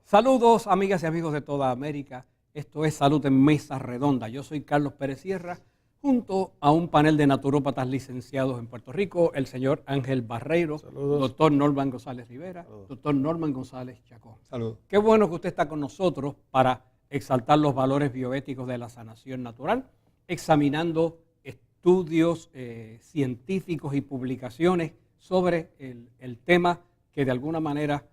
Saludos, amigas y amigos de toda América. Esto es Salud en Mesa Redonda. Yo soy Carlos Pérez Sierra, junto a un panel de naturópatas licenciados en Puerto Rico, el señor Ángel Barreiro, Saludos. doctor Norman González Rivera, Saludos. doctor Norman González Chacón. Saludos. Qué bueno que usted está con nosotros para exaltar los valores bioéticos de la sanación natural, examinando estudios científicos y publicaciones sobre el tema que de alguna manera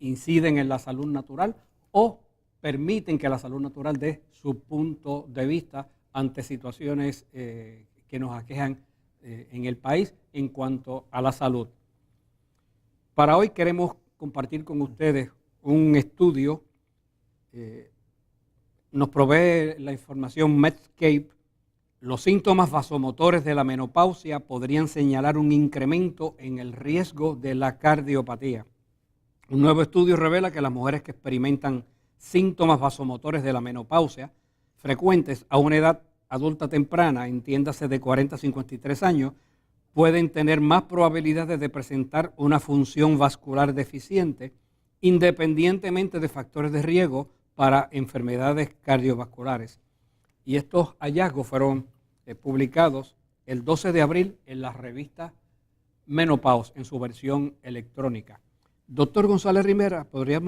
inciden en la salud natural o permiten que la salud natural dé su punto de vista ante situaciones que nos aquejan en el país en cuanto a la salud. Para hoy queremos compartir con ustedes un estudio. Nos provee la información Medscape. Los síntomas vasomotores de la menopausia podrían señalar un incremento en el riesgo de la cardiopatía. Un nuevo estudio revela que las mujeres que experimentan síntomas vasomotores de la menopausia frecuentes a una edad adulta temprana, entiéndase de 40 a 53 años, pueden tener más probabilidades de presentar una función vascular deficiente, independientemente de factores de riesgo para enfermedades cardiovasculares. Y estos hallazgos fueron publicados el 12 de abril en la revista Menopause en su versión electrónica. Doctor González Rivera, ¿podría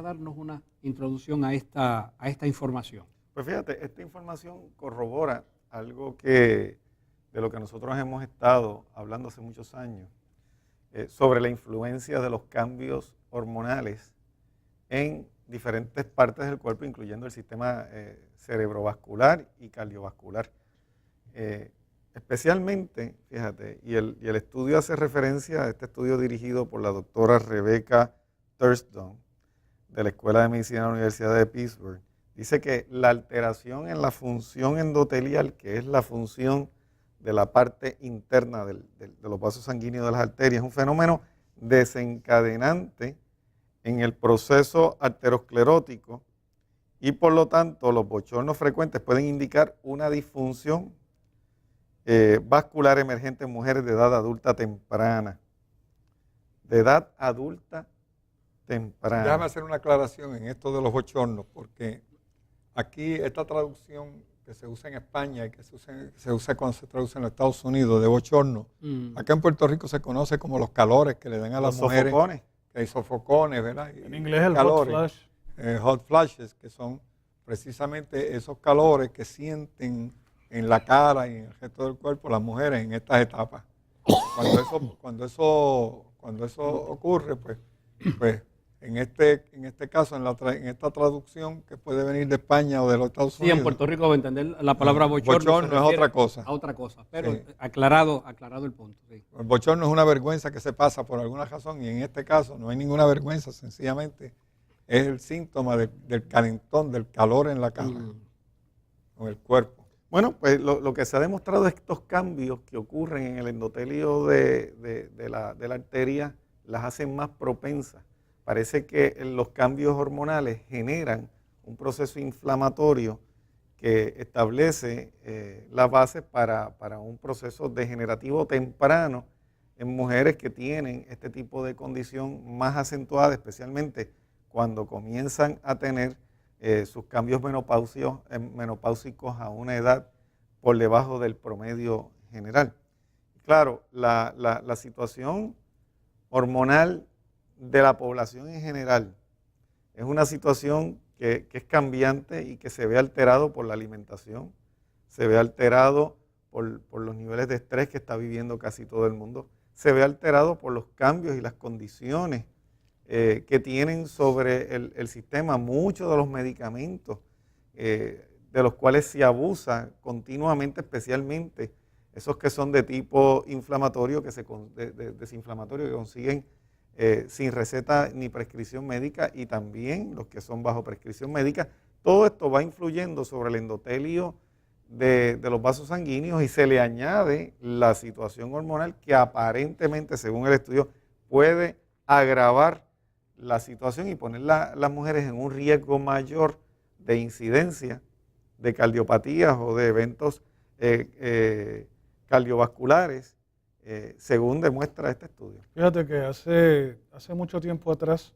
darnos una introducción a esta información? Pues fíjate, esta información corrobora algo de lo que nosotros hemos estado hablando hace muchos años, sobre la influencia de los cambios hormonales en diferentes partes del cuerpo, incluyendo el sistema cerebrovascular y cardiovascular. Especialmente, fíjate, y el estudio hace referencia a este estudio dirigido por la doctora Rebecca Thurston de la Escuela de Medicina de la Universidad de Pittsburgh. Dice que la alteración en la función endotelial, que es la función de la parte interna de los vasos sanguíneos de las arterias, es un fenómeno desencadenante en el proceso arteriosclerótico y por lo tanto los bochornos frecuentes pueden indicar una disfunción vascular emergente en mujeres de edad adulta temprana. De edad adulta temprana. Déjame hacer una aclaración en esto de los bochornos, porque aquí esta traducción que se usa en España y que se usa cuando se traduce en los Estados Unidos de bochorno, acá en Puerto Rico se conoce como los calores que le dan a las mujeres. Sofocones. Que hay sofocones, ¿verdad? En inglés el calores, hot flash. Hot flashes, que son precisamente esos calores que sienten en la cara y en el resto del cuerpo las mujeres en estas etapas. Cuando eso ocurre, pues en este caso, en esta traducción que puede venir de España o de los Estados Unidos. Sí, en Puerto Rico va a entender la palabra bochorno. Bochorno es otra cosa. A otra cosa, pero Sí. aclarado el punto. Sí. El bochorno es una vergüenza que se pasa por alguna razón y en este caso no hay ninguna vergüenza, sencillamente es el síntoma del calentón, del calor en la cara, o el cuerpo. Bueno, pues lo que se ha demostrado es que estos cambios que ocurren en el endotelio de la arteria las hacen más propensas. Parece que los cambios hormonales generan un proceso inflamatorio que establece las bases para un proceso degenerativo temprano en mujeres que tienen este tipo de condición más acentuada, especialmente cuando comienzan a tener sus cambios menopáusicos a una edad por debajo del promedio general. Claro, la situación hormonal de la población en general es una situación que es cambiante y que se ve alterado por la alimentación, se ve alterado por los niveles de estrés que está viviendo casi todo el mundo, se ve alterado por los cambios y las condiciones que tienen sobre el sistema muchos de los medicamentos de los cuales se abusa continuamente, especialmente esos que son de tipo inflamatorio, desinflamatorio, que consiguen sin receta ni prescripción médica, y también los que son bajo prescripción médica. Todo esto va influyendo sobre el endotelio de los vasos sanguíneos y se le añade la situación hormonal que aparentemente, según el estudio, puede agravar la situación y poner las mujeres en un riesgo mayor de incidencia de cardiopatías o de eventos cardiovasculares, según demuestra este estudio. Fíjate que hace mucho tiempo atrás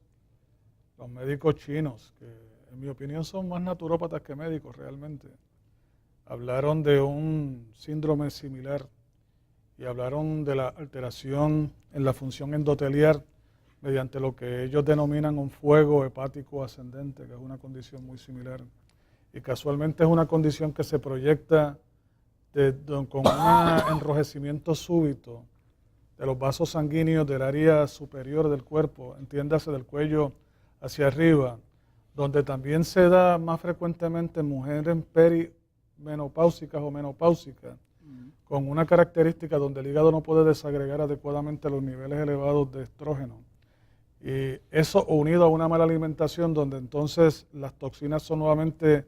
los médicos chinos, que en mi opinión son más naturópatas que médicos realmente, hablaron de un síndrome similar y hablaron de la alteración en la función endoteliar mediante lo que ellos denominan un fuego hepático ascendente, que es una condición muy similar. Y casualmente es una condición que se proyecta con un enrojecimiento súbito de los vasos sanguíneos del área superior del cuerpo, entiéndase del cuello hacia arriba, donde también se da más frecuentemente en mujeres perimenopáusicas o menopáusicas, con una característica donde el hígado no puede desagregar adecuadamente los niveles elevados de estrógeno. Y eso unido a una mala alimentación, donde entonces las toxinas son nuevamente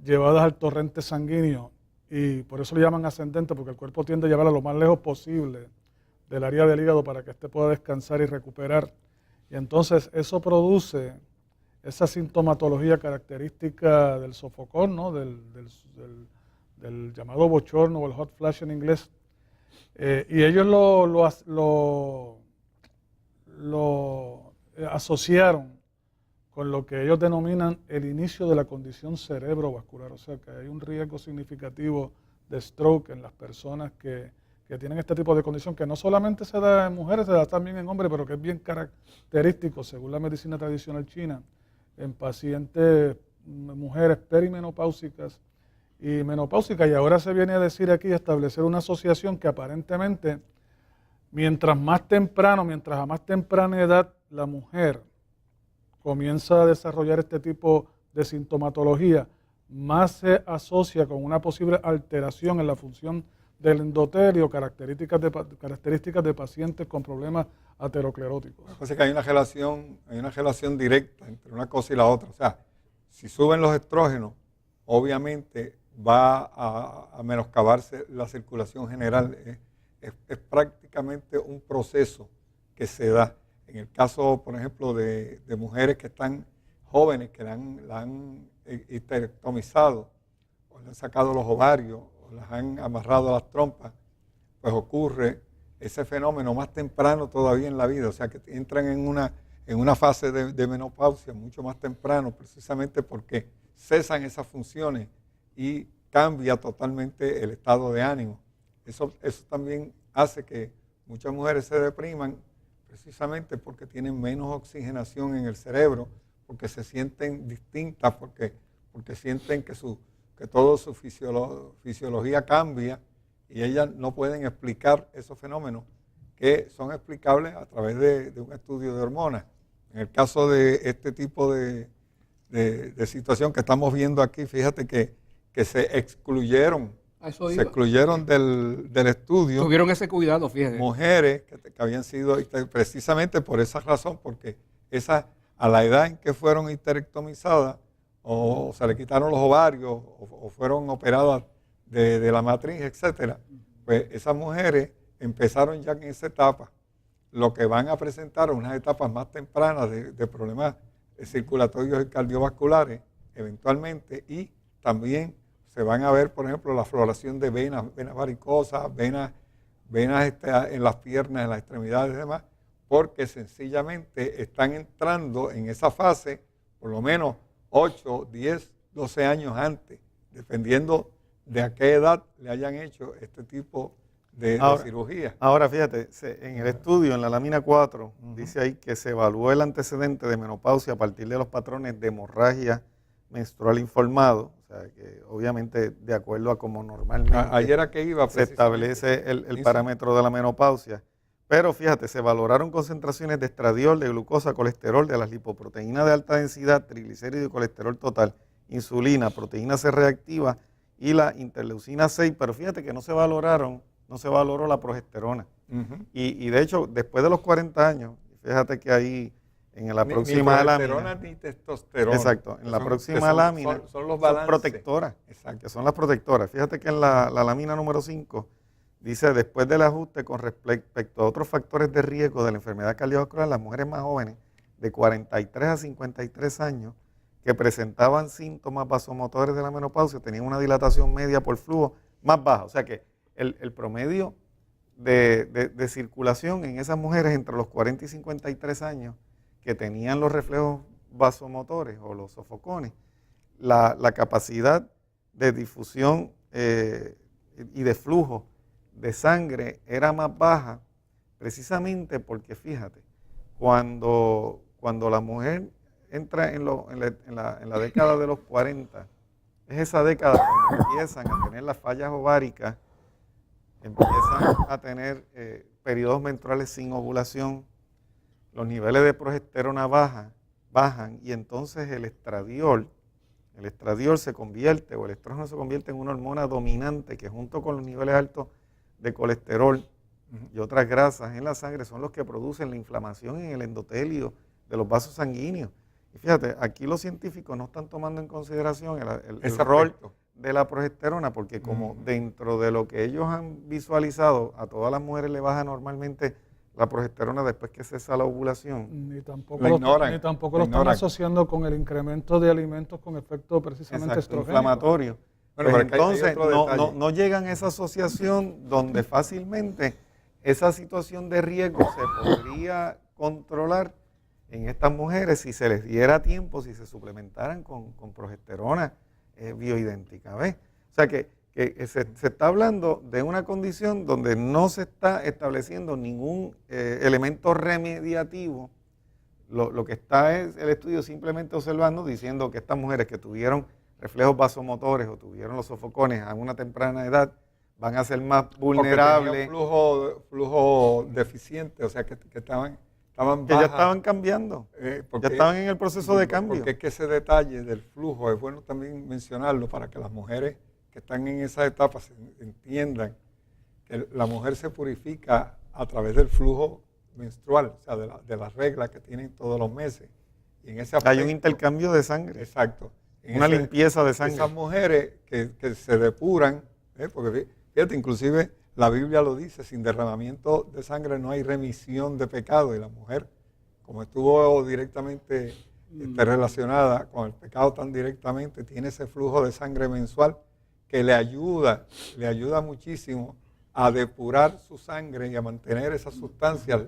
llevadas al torrente sanguíneo, y por eso le llaman ascendente, porque el cuerpo tiende a llevarla lo más lejos posible del área del hígado para que éste pueda descansar y recuperar. Y entonces eso produce esa sintomatología característica del sofocón, ¿no? del llamado bochorno o el hot flash en inglés. Y ellos lo asociaron con lo que ellos denominan el inicio de la condición cerebrovascular, o sea que hay un riesgo significativo de stroke en las personas que tienen este tipo de condición, que no solamente se da en mujeres, se da también en hombres, pero que es bien característico, según la medicina tradicional china, en pacientes, mujeres perimenopáusicas y menopáusicas. Y ahora se viene a decir aquí, establecer una asociación que aparentemente, mientras a más temprana edad la mujer comienza a desarrollar este tipo de sintomatología, más se asocia con una posible alteración en la función del endotelio, características de pacientes con problemas ateroscleróticos. Lo que pasa es que hay una relación directa entre una cosa y la otra. O sea, si suben los estrógenos, obviamente va a menoscabarse la circulación general. Es prácticamente un proceso que se da. En el caso, por ejemplo, de mujeres que están jóvenes, que la han histerectomizado, o le han sacado los ovarios, o las han amarrado a las trompas, pues ocurre ese fenómeno más temprano todavía en la vida. O sea, que entran en una fase de menopausia mucho más temprano, precisamente porque cesan esas funciones y cambia totalmente el estado de ánimo. Eso también hace que muchas mujeres se depriman, precisamente porque tienen menos oxigenación en el cerebro, porque se sienten distintas, porque sienten que toda su fisiología cambia y ellas no pueden explicar esos fenómenos que son explicables a través de un estudio de hormonas. En el caso de este tipo de situación que estamos viendo aquí, fíjate que se excluyeron. Se excluyeron del estudio. Tuvieron ese cuidado, fíjate. Mujeres que habían sido, precisamente por esa razón, porque a la edad en que fueron histerectomizadas, o se le quitaron los ovarios, o fueron operadas de la matriz, etcétera, pues esas mujeres empezaron ya en esa etapa, lo que van a presentar unas etapas más tempranas de problemas circulatorios y cardiovasculares, eventualmente, y también se van a ver, por ejemplo, la floración de venas varicosas, venas en las piernas, en las extremidades y demás, porque sencillamente están entrando en esa fase por lo menos 8, 10, 12 años antes, dependiendo de a qué edad le hayan hecho este tipo de cirugía. Ahora, fíjate, en el estudio, en la lámina 4, dice ahí que se evaluó el antecedente de menopausia a partir de los patrones de hemorragia menstrual informado, o sea, que obviamente de acuerdo a como normalmente ayer a qué iba, se establece el parámetro de la menopausia. Pero fíjate, se valoraron concentraciones de estradiol, de glucosa, colesterol, de las lipoproteínas de alta densidad, triglicéridos y colesterol total, insulina, proteína C reactiva y la interleucina 6, pero fíjate que no se valoró la progesterona. Y de hecho, después de los 40 años, fíjate que ahí en la próxima lámina, ni testosterona. Exacto, en la próxima lámina son los balances. Son protectoras, Exacto. que son las protectoras. Fíjate que en la lámina número 5 dice, después del ajuste con respecto a otros factores de riesgo de la enfermedad cardiovascular, las mujeres más jóvenes de 43 a 53 años que presentaban síntomas vasomotores de la menopausia tenían una dilatación media por flujo más baja. O sea que el promedio de circulación en esas mujeres entre los 40 y 53 años que tenían los reflejos vasomotores o los sofocones, la capacidad de difusión y de flujo de sangre era más baja, precisamente porque, fíjate, cuando la mujer entra en la década de los 40, es esa década cuando empiezan a tener las fallas ováricas, empiezan a tener periodos menstruales sin ovulación, los niveles de progesterona bajan y entonces el estradiol se convierte, o el estrógeno se convierte en una hormona dominante que junto con los niveles altos de colesterol y otras grasas en la sangre son los que producen la inflamación en el endotelio de los vasos sanguíneos. Y fíjate, aquí los científicos no están tomando en consideración el rol de la progesterona, porque como dentro de lo que ellos han visualizado, a todas las mujeres le baja normalmente la progesterona después que cesa la ovulación. Ni tampoco lo están asociando con el incremento de alimentos con efecto precisamente estrogénico. Inflamatorio. Bueno, Pues entonces no llegan a esa asociación donde fácilmente esa situación de riesgo se podría controlar en estas mujeres si se les diera tiempo, si se suplementaran con progesterona bioidéntica. ¿Ves? O sea que se está hablando de una condición donde no se está estableciendo ningún elemento remediativo. Lo que está es el estudio simplemente observando, diciendo que estas mujeres que tuvieron reflejos vasomotores o tuvieron los sofocones a una temprana edad van a ser más vulnerables. Flujo deficiente, o sea que estaban que ya estaban cambiando, ya estaban en el proceso de cambio. Porque es que ese detalle del flujo es bueno también mencionarlo para que las mujeres que están en esa etapa entiendan que la mujer se purifica a través del flujo menstrual, o sea, de las reglas que tienen todos los meses. Y en ese aspecto, hay un intercambio de sangre. Exacto. Una limpieza de sangre. Esas mujeres que se depuran, porque fíjate, inclusive la Biblia lo dice, sin derramamiento de sangre no hay remisión de pecado. Y la mujer, como estuvo directamente relacionada con el pecado tan directamente, tiene ese flujo de sangre mensual que le ayuda muchísimo a depurar su sangre y a mantener esas sustancias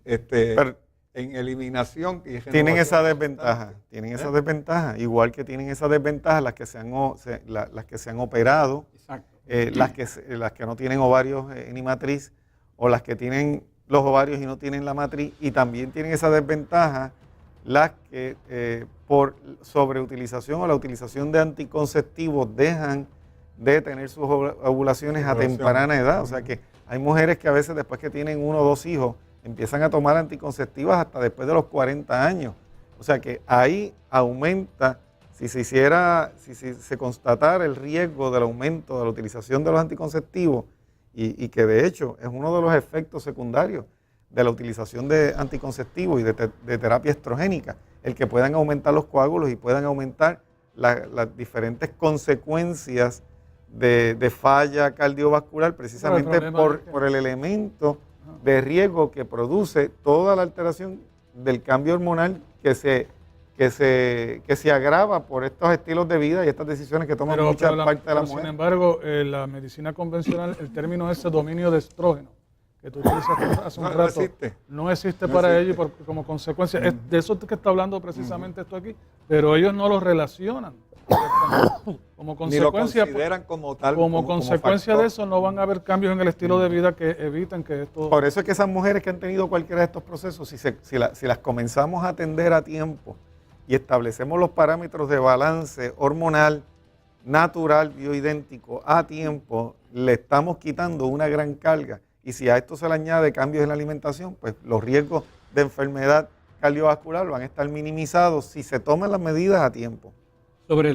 en eliminación. Y tienen esa desventaja, igual que tienen esa desventaja las que se han operado. Exacto. Las que no tienen ovarios ni matriz, o las que tienen los ovarios y no tienen la matriz, y también tienen esa desventaja las que por sobreutilización o la utilización de anticonceptivos dejan de tener sus ovulaciones a temprana edad. O sea que hay mujeres que a veces después que tienen 1 o 2 hijos empiezan a tomar anticonceptivas hasta después de los 40 años. O sea que ahí aumenta. Si se constatara el riesgo del aumento de la utilización de los anticonceptivos, y que de hecho es uno de los efectos secundarios de la utilización de anticonceptivos y de terapia estrogénica, el que puedan aumentar los coágulos y puedan aumentar las diferentes consecuencias de falla cardiovascular, precisamente por el elemento de riesgo que produce toda la alteración del cambio hormonal que se agrava por estos estilos de vida y estas decisiones que toman mucha parte de la mujer. Sin embargo, la medicina convencional, el término ese dominio de estrógeno, que tú utilizaste hace un rato, no existe para ellos como consecuencia. Es de eso que está hablando precisamente esto aquí, pero ellos no lo relacionan. Como consecuencia, ni lo consideran como tal. Como consecuencia de eso no van a haber cambios en el estilo de vida que eviten que esto... Por eso es que esas mujeres que han tenido cualquiera de estos procesos, si las comenzamos a atender a tiempo y establecemos los parámetros de balance hormonal, natural, bioidéntico a tiempo, le estamos quitando una gran carga. Y si a esto se le añade cambios en la alimentación, pues los riesgos de enfermedad cardiovascular van a estar minimizados si se toman las medidas a tiempo. Sobre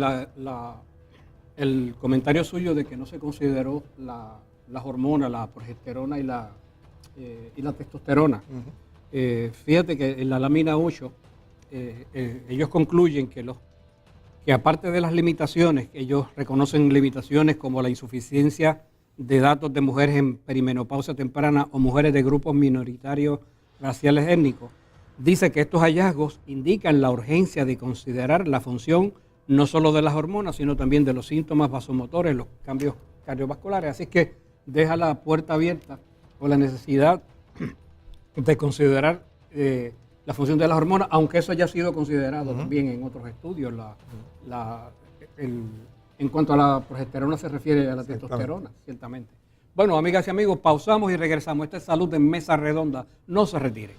el comentario suyo de que no se consideró las hormonas, la progesterona y la testosterona. Fíjate que en la lámina 8 ellos concluyen que aparte de las limitaciones, ellos reconocen limitaciones como la insuficiencia de datos de mujeres en perimenopausia temprana o mujeres de grupos minoritarios raciales étnicos, dice que estos hallazgos indican la urgencia de considerar la función no solo de las hormonas, sino también de los síntomas vasomotores, los cambios cardiovasculares. Así que deja la puerta abierta o la necesidad de considerar la función de las hormonas, aunque eso ya ha sido considerado también en otros estudios. En cuanto a la progesterona se refiere a la testosterona, ciertamente. Bueno, amigas y amigos, pausamos y regresamos. Esta es Salud en Mesa Redonda. No se retiren.